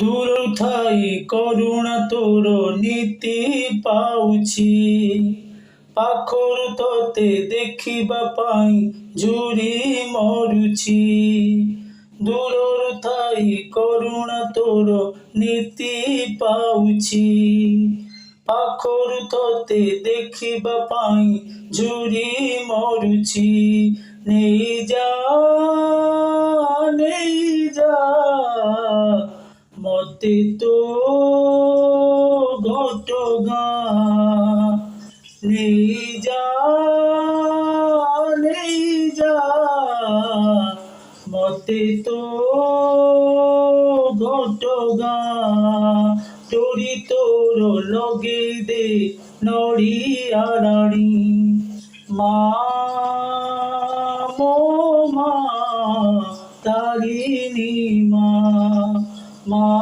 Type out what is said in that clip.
ଦୂର ଥାଇ କରୁଣା ତୋର ନୀତି ପାଉଛି, ପାଖରୁ ତତେ ଦେଖିବା ପାଇଁ ଝୁରି ମରୁଛି। ଦୂରରୁ ଥାଇ କରୁଣା ତୋର ନୀତି ପାଉଛି, ପାଖରୁ ତତେ ଦେଖିବା ପାଇଁ ଝୁରି ମରୁଛି। ନେଇଯା ନେଇଯା ମତେ ତୋ ଘଟଗାଁ, ନେଇଯା ନେଇଯା ମତେ ତୋ ଘଟଗାଁ। তোরি তোর লগে দে নড়িয়া রানী, মা মো মা তারিণী মা।